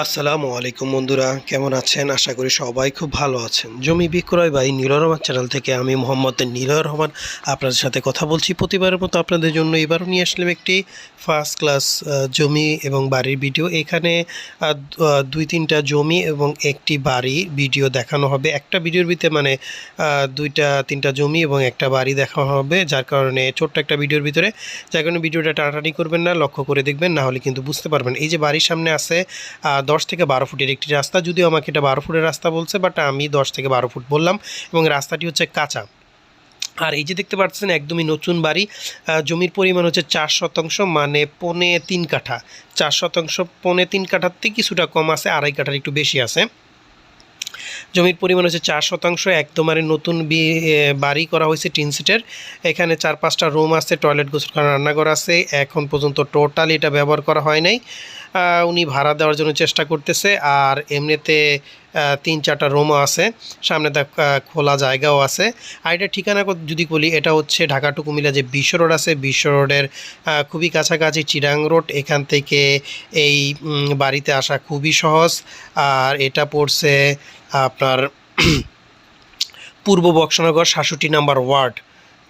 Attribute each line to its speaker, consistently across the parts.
Speaker 1: আসসালামু আলাইকুম বন্ধুরা, কেমন আছেন? আশা করি সবাই খুব ভালো আছেন। জমি বিক্রয় বাই নীলয় রহমান চ্যানেল থেকে আমি মোহাম্মদ নীলয় রহমান আপনাদের সাথে কথা বলছি। প্রতিবারের মতো আপনাদের জন্য এবারও নিয়ে আসলাম একটি ফার্স্ট ক্লাস জমি এবং বাড়ির ভিডিও। এখানে দুই তিনটা জমি এবং একটি বাড়ি ভিডিও দেখানো হবে। একটা ভিডিওর ভিতরে দুইটা তিনটা জমি এবং একটা বাড়ি দেখানো হবে, যার কারণে ছোট্ট একটা ভিডিওর ভিতরে, যার কারণে ভিডিওটা টানাটানি করবেন না, লক্ষ্য করে দেখবেন, না হলে কিন্তু বুঝতে পারবেন। এই যে বাড়ির সামনে আছে 10 থেকে 12 ফুটের একটি রাস্তা, যদিও আমাকে এটা 12 ফুটের রাস্তা বলছে, বাট আমি 10 থেকে 12 ফুট বললাম, এবং রাস্তাটি হচ্ছে কাঁচা। আর এই যে দেখতে পাচ্ছেন একদমই নতুন বাড়ি। জমির পরিমাণ হচ্ছে 4 শতাংশ, মানে 3.25 কাঠা। 4 শতাংশ 3.25 কাঠার থেকে কিছুটা কম আছে, 2.5 কাঠার একটু বেশি আছে। জমির পরিমাণ হচ্ছে 4 শতাংশ। একদম নতুন বাড়ি করা হয়েছে টিন সিটের। এখানে 4-5টা রুম আছে, টয়লেট, গোসলখানা, রান্নাঘর আছে। এখন পর্যন্ত টোটাল এটা ব্যবহার করা হয় নাই। উনি ভাড়া দেওয়ার জন্য চেষ্টা করতেছে। আর এমনিতে 3-4টা রুমও আছে, সামনে খোলা জায়গাও আছে। আর এটা ঠিকানা যদি বলি, এটা হচ্ছে ঢাকা টু কুমিল্লা যে বিশ্ব রোড আছে, বিশ্ব রোডের খুবই কাছাকাছি চিরাং রোড। এখান থেকে এই বাড়িতে আসা খুবই সহজ। আর এটা পড়ছে আপনার পূর্ব বক্সনগর 67 নম্বর ওয়ার্ড,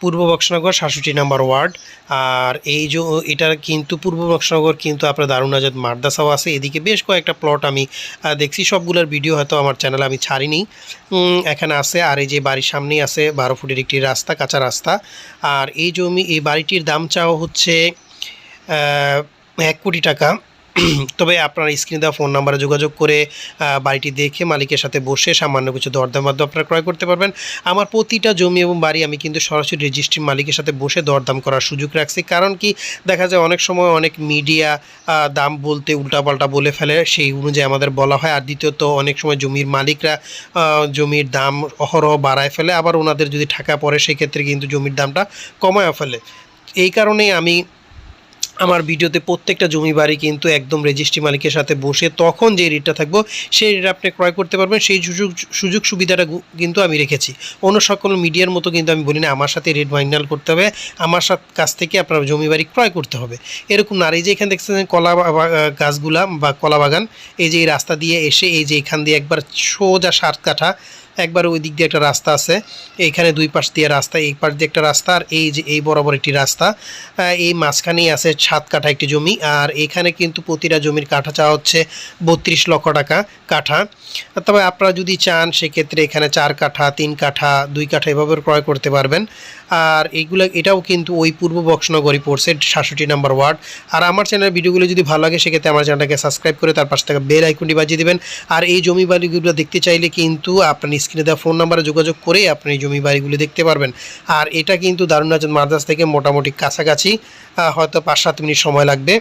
Speaker 1: পূর্ব বক্সনগর 67 নম্বর ওয়ার্ড। আর এই যে এটার কিন্তু পূর্ব বক্সনগর কিন্তু আপনার দারুন আজাদ মাদ্রাসাও আছে। এদিকে বেশ কয়েকটা প্লট আমি দেখছি, সবগুলোর ভিডিও হয়তো আমার চ্যানেলে আমি ছাড়িনি, এখানে আছে। আর এই যে বাড়ির সামনেই আছে 12 ফুটের একটি রাস্তা, কাঁচা রাস্তা। আর এই বাড়িটির দাম চাওয়া হচ্ছে 1 কোটি টাকা। তবে আপনারা স্ক্রিনে দেওয়া ফোন নাম্বারে যোগাযোগ করে বাড়িটি দেখে মালিকের সাথে বসে সামান্য কিছু দরদাম মাধ্যমে আপনারা ক্রয় করতে পারবেন। আমার প্রতিটা জমি এবং বাড়ি আমি কিন্তু সরাসরি রেজিস্ট্রি মালিকের সাথে বসে দরদাম করার সুযোগ রাখছি। কারণ কি, দেখা যায় অনেক সময় অনেক মিডিয়া দাম বলতে উল্টাপাল্টা বলে ফেলে, সেই অনুযায়ী আমাদের বলা হয়। আর দ্বিতীয়ত, অনেক সময় জমির মালিকরা জমির দাম অহরহ বাড়ায় ফেলে, আবার ওনাদের যদি টাকা পড়ে সেক্ষেত্রে কিন্তু জমির দামটা কমায় ফেলে। এই কারণেই আমি আমার ভিডিওতে প্রত্যেকটা জমি বাড়ি কিন্তু একদম রেজিস্ট্রি মালিকের সাথে বসে তখন যে রেটটা থাকবো সেই রেট আপনি ক্রয় করতে পারবেন। সেই সুযোগ সুবিধাটা কিন্তু আমি রেখেছি। অন্য সকল মিডিয়ার মতো কিন্তু আমি বলি না আমার সাথে রেট ফাইনাল করতে হবে, আমার কাছ থেকে আপনার জমি বাড়ি ক্রয় করতে হবে, এরকম না। আর এই যে এখানে দেখছেন কলা গাছগুলা বা কলা বাগান, এই যে এই রাস্তা দিয়ে এসে এই যে এখান দিয়ে একবার সোজা 7 কাঠা, একবার ওই দিক দিয়ে একটা রাস্তা আছে, এইখানে 2 পাশ দিয়ে রাস্তা, এই পাশ দিয়ে একটা রাস্তা, আর এই যে এই বরাবর একটি রাস্তা, এই মাঝখানেই আছে 7 কাঠা একটি জমি। আর এখানে কিন্তু প্রতিটা জমির কাঠা চাওয়া হচ্ছে 32 লক্ষ টাকা কাঠা। তবে আপনারা যদি চান সেক্ষেত্রে এখানে 4 কাঠা, 3 কাঠা, 2 কাঠা এভাবে ক্রয় করতে পারবেন। আর এটাও কিন্তু ওই পূর্ব বক্সনগরই পড়ছে 67 নম্বর ওয়ার্ড। আর আমার চ্যানেলের ভিডিওগুলো যদি ভালো লাগে সেক্ষেত্রে আমার চ্যানেলটাকে সাবস্ক্রাইব করে তার পাশে থাকা বেল আইকনটি বাজিয়ে দেবেন। আর এই জমি বাড়িগুলো দেখতে চাইলে কিন্তু আপনার স্ক্রিনে দেওয়া ফোন নাম্বারে যোগাযোগ করে আপনি এই জমি বাড়িগুলো দেখতে পারবেন। আর এটা কিন্তু দারুন আজাদ মাদ্রাসা থেকে মোটামুটি কাছাকাছি, হয়তো 5-7 মিনিট সময় লাগবে।